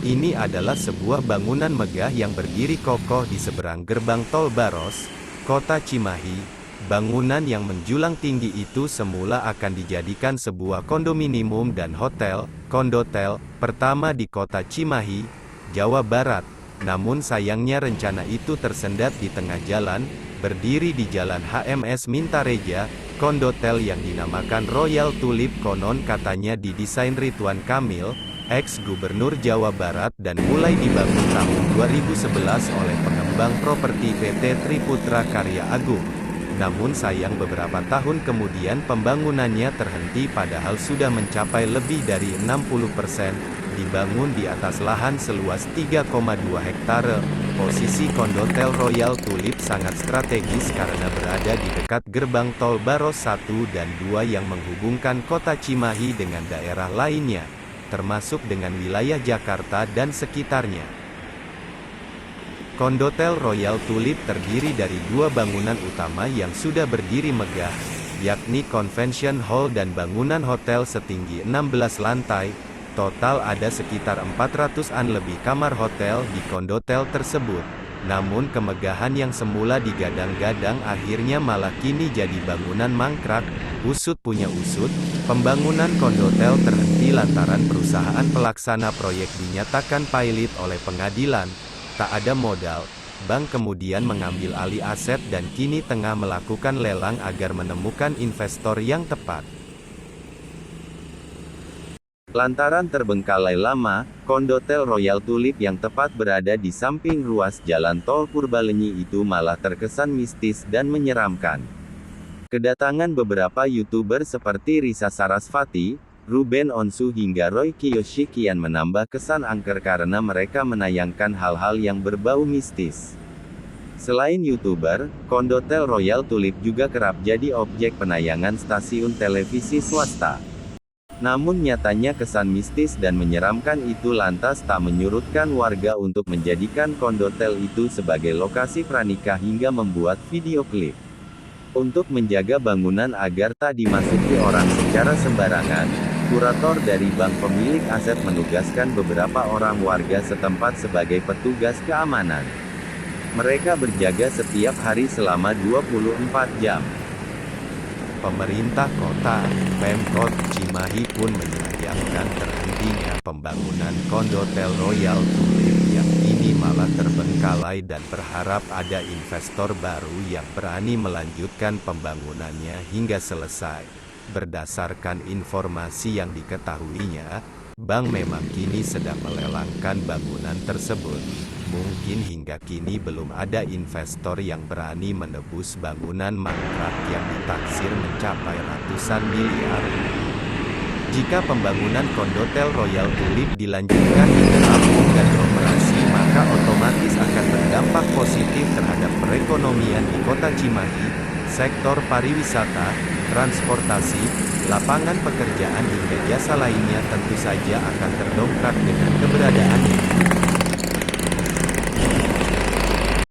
Ini adalah sebuah bangunan megah yang berdiri kokoh di seberang gerbang tol Baros, Kota Cimahi. Bangunan yang menjulang tinggi itu semula akan dijadikan sebuah kondominium dan hotel, kondotel, pertama di Kota Cimahi, Jawa Barat. Namun sayangnya rencana itu tersendat di tengah jalan, berdiri di Jalan HMS Mintareja. Kondotel yang dinamakan Royal Tulip konon katanya didesain Ridwan Kamil, ex-gubernur Jawa Barat dan mulai dibangun tahun 2011 oleh pengembang properti PT Triputra Karya Agung. Namun sayang beberapa tahun kemudian pembangunannya terhenti padahal sudah mencapai lebih dari 60%, dibangun di atas lahan seluas 3,2 hektare. Posisi kondotel Royal Tulip sangat strategis karena berada di dekat gerbang tol Baros 1 dan 2 yang menghubungkan kota Cimahi dengan daerah lainnya, termasuk dengan wilayah Jakarta dan sekitarnya. Kondotel Royal Tulip terdiri dari dua bangunan utama yang sudah berdiri megah, yakni Convention Hall dan bangunan hotel setinggi 16 lantai. Total ada sekitar 400-an lebih kamar hotel di kondotel tersebut. Namun kemegahan yang semula digadang-gadang akhirnya malah kini jadi bangunan mangkrak. Usut punya usut, pembangunan kondotel terhenti lantaran perusahaan pelaksana proyek dinyatakan pailit oleh pengadilan. Tak ada modal, bank kemudian mengambil alih aset dan kini tengah melakukan lelang agar menemukan investor yang tepat. Lantaran terbengkalai lama, kondotel Royal Tulip yang tepat berada di samping ruas jalan tol Purbalenyi itu malah terkesan mistis dan menyeramkan. Kedatangan beberapa YouTuber seperti Risa Sarasvati, Ruben Onsu hingga Roy Kiyoshi kian menambah kesan angker karena mereka menayangkan hal-hal yang berbau mistis. Selain YouTuber, kondotel Royal Tulip juga kerap jadi objek penayangan stasiun televisi swasta. Namun nyatanya kesan mistis dan menyeramkan itu lantas tak menyurutkan warga untuk menjadikan kondotel itu sebagai lokasi pranikah hingga membuat video klip. Untuk menjaga bangunan agar tak dimasuki orang secara sembarangan, kurator dari bank pemilik aset menugaskan beberapa orang warga setempat sebagai petugas keamanan. Mereka berjaga setiap hari selama 24 jam. Pemerintah kota, Pemkot Cimahi pun menyayangkan terhentinya pembangunan kondotel Royal Tulip yang kini malah terbengkalai dan berharap ada investor baru yang berani melanjutkan pembangunannya hingga selesai. Berdasarkan informasi yang diketahuinya, bank memang kini sedang melelangkan bangunan tersebut. Mungkin hingga kini belum ada investor yang berani menebus bangunan mangkrak yang ditaksir mencapai ratusan miliar. Jika pembangunan kondotel Royal Tulip dilanjutkan hingga rampung dan beroperasi, maka otomatis akan berdampak positif terhadap perekonomian di kota Cimahi, sektor pariwisata, transportasi, lapangan pekerjaan hingga jasa lainnya tentu saja akan terdongkrak dengan keberadaannya.